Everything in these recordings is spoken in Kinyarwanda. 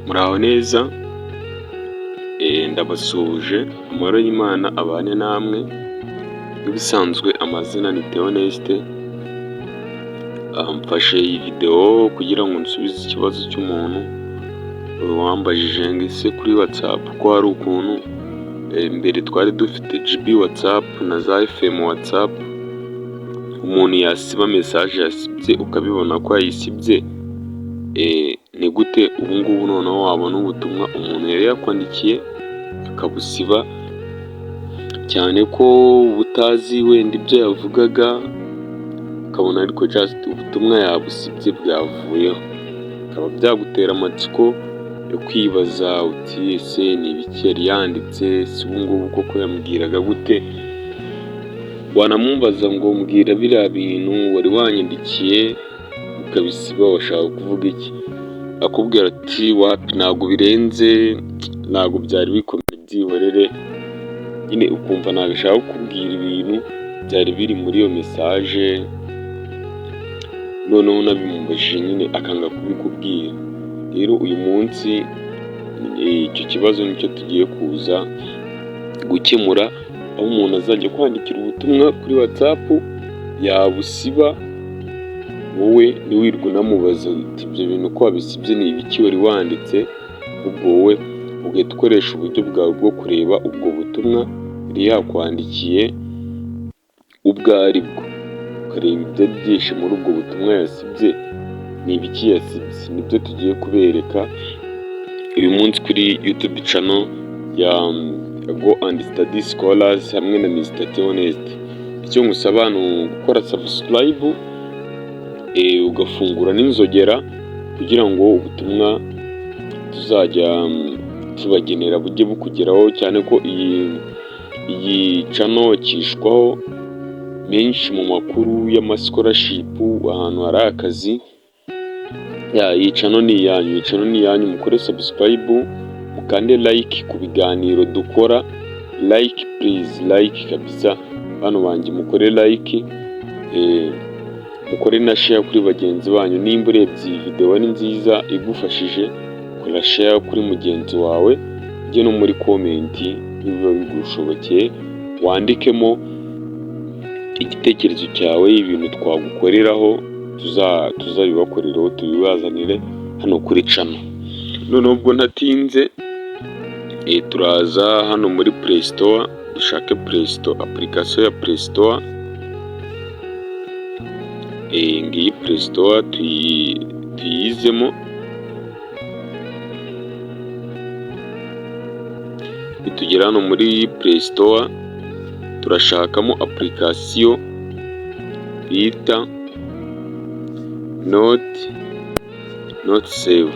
Muraho neza, ndabasuhuje, amahoro y'Imana abane namwe, nk'ibisanzwe amazina ni Theoneste, mfashe iyi videwo kugira ngo nsubize ikibazo cy'umuntu wambajije ngo ese kuri WhatsApp ko hari ukuntu mbere twari dufite GB WhatsApp na za FM WhatsApp, umuntu yasiba message yasibye ukabibona ko yayisibye, ni gute ubu ngubu noneho wabona ubutumwa umuntu yari yakwandikiye akabusiba, cyane ko butazi wenda ibyo yavugaga, ukabona ariko just ubutumwa yabusibye bwavuyeho, bikaba byagutera amatsiko yo kwibaza uti ese ni ibiki yari yanditse, si ubu ngubu koko yambwiraga gute, wanamubaza ngo mbwira biriya bintu wari wanyandikiye ukabisiba washaka kuvuga iki, akubwira ati wapi ntabwo birenze, ntabwo byari bikomeye byihorere, nyine ukumva ntabwo ashaka kukubwira ibintu byari biri muri iyo message, noneho unabimubajije nyine akanga kubikubwira. Rero uyu munsi icyo kibazo nicyo tugiye kuza gukemura, aho umuntu azajya kwandikira ubutumwa kuri WhatsApp yabusiba, wowe ntiwirwe unamubaza uti ibyo bintu ko wabisibye ni ibiki wari wanditse, ubwo wowe ugahita ukoresha uburyo bwawe bwo kureba ubwo butumwa yari yakwandikiye ubwo ari bwo, ukareba ibyo byinshi muri ubwo butumwa yasibye ni ibiki yasibye, nibyo tugiye kubereka uyu munsi kuri YouTube channel ya Go and Study Scholars hamwe na Mr. Theoneste. Icyo ngusaba ni gukora subscribe, ugafungura n'inzogera kugira ngo ubutumwa tuzajya tubagenera bujye bukugeraho, cyane ko iyi channel kishwaho menshi mu makuru y'amascholarship, ahantu hari akazi. Iyi channel ni iyanyu, mukore subscribe, mukande like ku biganiro dukora, like please, like kabisa, bano banjye mukore like, mukore na share kuri bagenzi banyu, nimba urebye iyi video ni nziza igufashije, kora share kuri mugenzi wawe, ujye no muri comment niba bigushobokeye wandikemo igitekerezo cyawe, ibintu twagukoreraho tuzabibakoreraho, tubibazanire hano kuri channel. Noneho ubwo ntatinze, turaza hano muri Play Store, dushake Play Store, application ya Play Store, ngiyi Play Store tuyizemo, nitugera hano muri Play Store turashakamo application bita Note Save,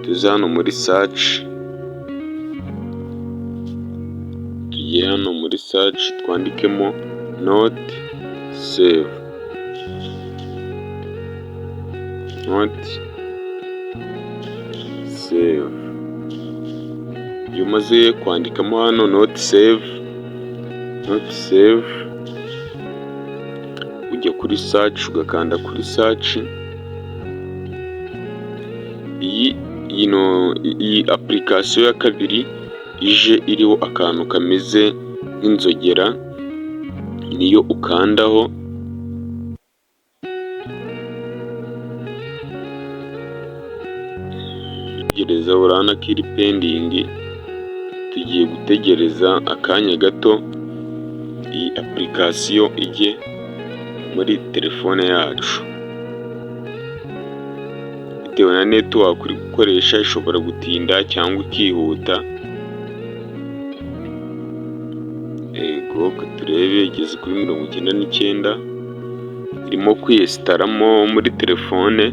tuze hano muri search, tugiye hano muri search twandikemo Note Save, iyo umaze kwandikamo hano Note Save, ujya kuri search, ugakanda kuri search. Iyi application ya kabiri ije iriho akantu kameze nk'inzogera, niyo ukandaho, tegereza, urabona ko iri pending, tugiye gutegereza akanya gato iyi application ijye muri telefone yacu. Bitewe na network uri gukoresha ishobora gutinda cyangwa ikihuta. Turebe, igeze kuri 99, irimo kwiyesitaramo muri telefone,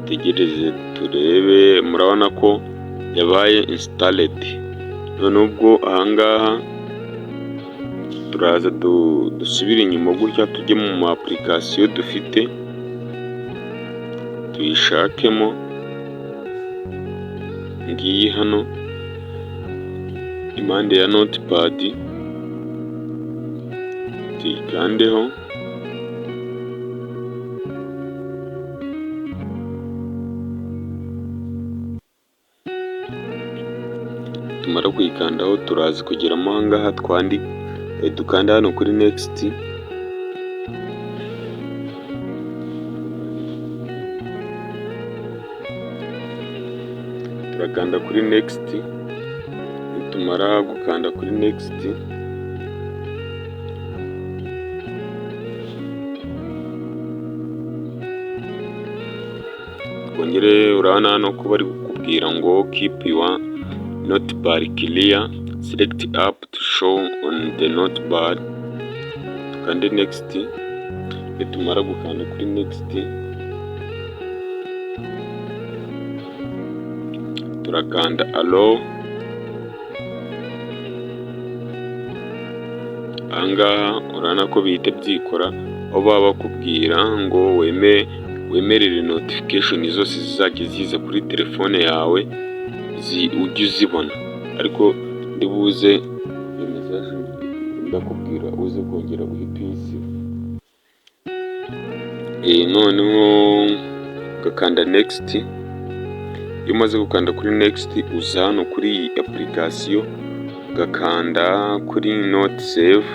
tegereze turebe, murabona ko yabaye installed. None ubwo ahangaha turaza dusubire inyuma gutya, tujye mu application dufite tuyishakemo, ngiyi hano impande ya notepad, tuyikandeho, nitumara kuyikandaho turaza kugeramo aha ngaha dukanda hano kuri next, turakanda kuri next, nitumara gukanda kuri next twongere, urabona hano ko bari kukubwira ngo keep your notepad clear, select app to show on the notepad, tukande next, nitumara gukanda kuri next turakanda allow. Ahangaha urabona ko bihita byikora, aho baba bakubwira ngo wemerere notification zose zizajya ziza kuri telefone yawe ujye uzibona, ariko ndibuze iyo message ndakubwira uze kongera uhite uyisiba. Noneho ugakanda next, iyo umaze gukanda kuri next uza hano kuri iyi application ugakanda kuri note save,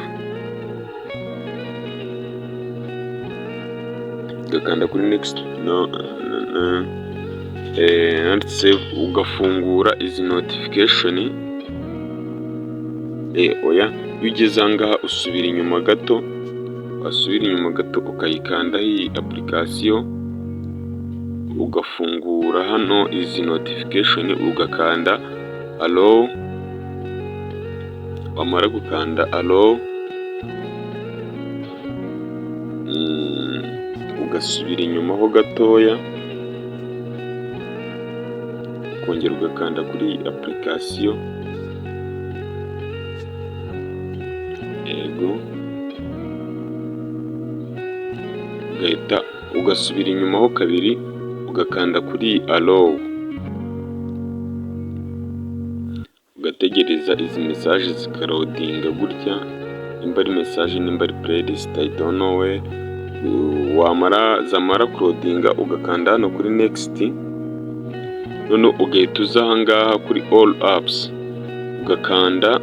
ugakanda kuri next note save, ugafungura izi notification. Oya, iyo ugeze aha ngaha usubira inyuma gato, ukayikandaho iyi application, ugafungura hano izi notification, ugakanda allow. Wamara gukanda allow ugasubira inyuma ho gatoya, ukongera ugakanda kuri iyi application, yego, ugahita ugasubira inyuma ho kabiri ugakanda kuri allow, ugategereza izi message zikarodinga gutya, nimba ari message nimba ari playlist I don't know where. Zamara kurodinga ugakanda hano kuri next, none ugahita uza aha ngaha kuri all apps ugakanda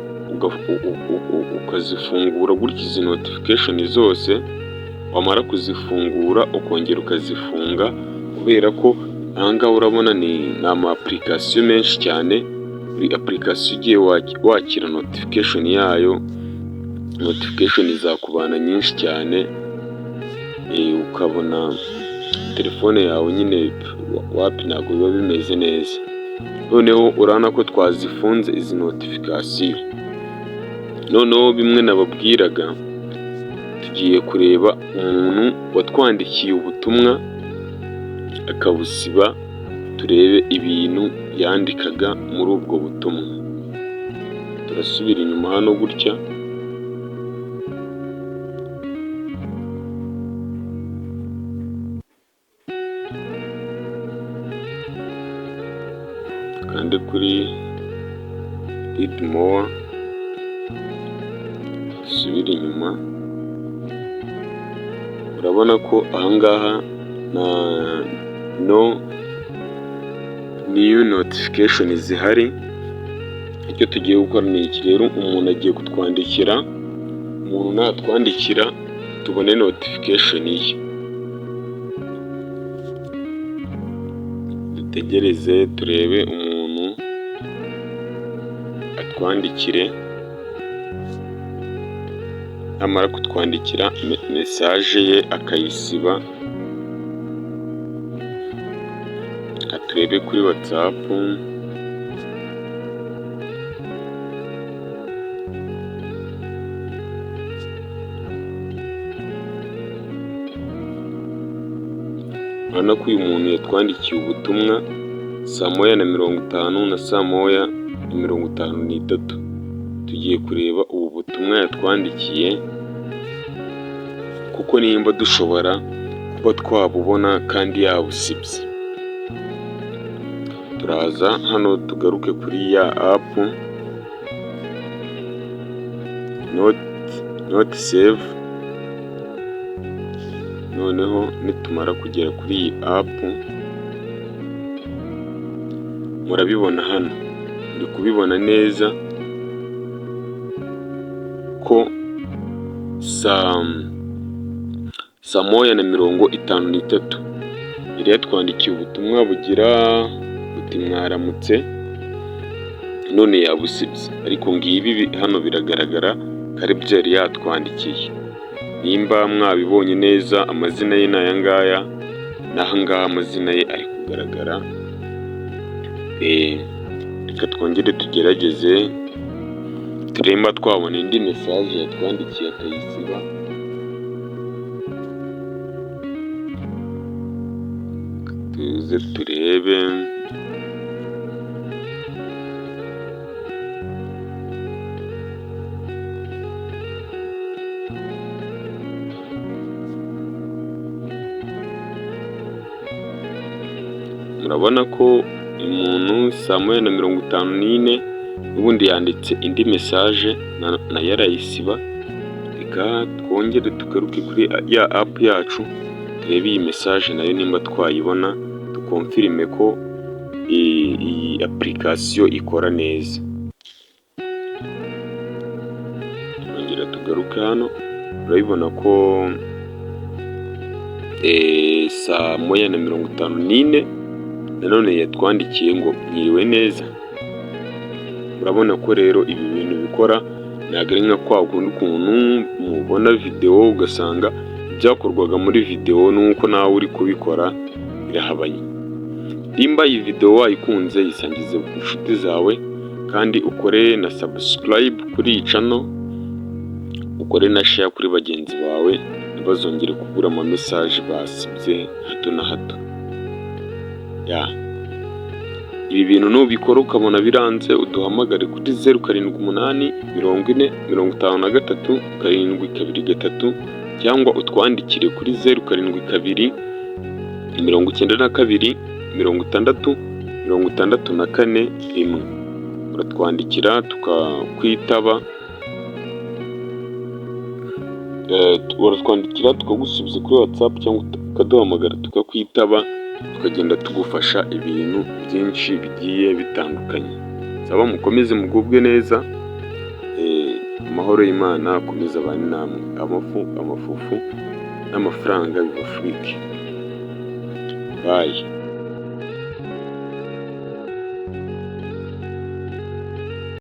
ukazifungura gutya izi notification zose. Wamara kuzifungura ukongera ukazifunga, kubera ko aha ngaha urabona ni ama application menshi cyane. Buri application ugiye wakira notification yayo, notification izakubana nyinshi cyane, ukabona telefone yawe nyine wapi ntabwo biba bimeze neza. Noneho urabona ko twazifunze izi notification. Noneho bimwe nababwiraga, tugiye kureba umuntu watwandikiye ubutumwa akabusiba, turebe ibintu yandikaga muri ubwo butumwa. Turasubira inyuma hano gutya, kandi kuri read more, dusubire inyuma. Urabona ko ahangaha no new notification zihari. Icyo tugiye gukora ni iki rero, umuntu agiye kutwandikira, umuntu natwandikira tubone notification ye, dutegereze turebe umuntu atwandikire. Namara kutwandikira message ye akayisiba, turebe kuri WhatsApp. Urabona ko uyu muntu yatwandikiye ubutumwa 1:50 na 1:53. Tugiye kureba ubu butumwa yatwandikiye, kuko nimba dushobora kuba twabubona kandi yabusibye. Turaza hano tugaruke kuri ya app note save. Noneho nitumara kugera kuri iyi app, murabibona hano ndi kubibona neza ko saa moya na 53 yari yatwandikiye ubutumwa bugira buti mwaramutse none yabusibye, ariko ngibi hano biragaragara ko aribyo yari yatwandikiye. Nimba mwabibonye neza amazina ye n'aya ngaya, n'aha ngaha amazina ye ari kugaragara. Reka twongere tugerageze turemba twabona indi mesaje yatwandikiye akayisiba. Tuze turebe. Murabona ko umuntu saa moya na 54 ubundi yanditse indi mesaje nayo arayisiba. Reka twongere tugaruke kuri ya app yacu turebe iyi mesaje nayo nimba twayibona, tukonfirime ko iyi application ikora neza. Twongera tugaruke hano, urabibona ko saa moya na 54 nanone yatwandikiye ngo mwiriwe neza. Urabona ko rero ibi bintu bikora ntabwo ari nka kwa kundi ukuntu mubona video ugasanga ibyakorwaga muri video nuko nawe uri kubikora birahabanye. Nimba iyi video wayikunze yisangize ku inshuti zawe, kandi ukore na subscribe kuri iyi channel, ukore na share kuri bagenzi bawe, ntibazongere kubura ama message basibye hato na hato. Ibi bintu nubikora ukabona biranze, uduhamagare kuri 0788 40 53 723, cyangwa utwandikire kuri 0722 92 60 64 1. Uratwandikira tukakwitaba, uratwandikira tukagusubiza kuri WhatsApp, cyangwa ukaduhamagara tukakwitaba, tukagenda tugufasha ibintu byinshi bigiye bitandukanye. Saba mukomeze mugubwe neza, amahoro y'Imana akomeza abane namwe. Amafufu n'amafaranga bibafurike. Bye.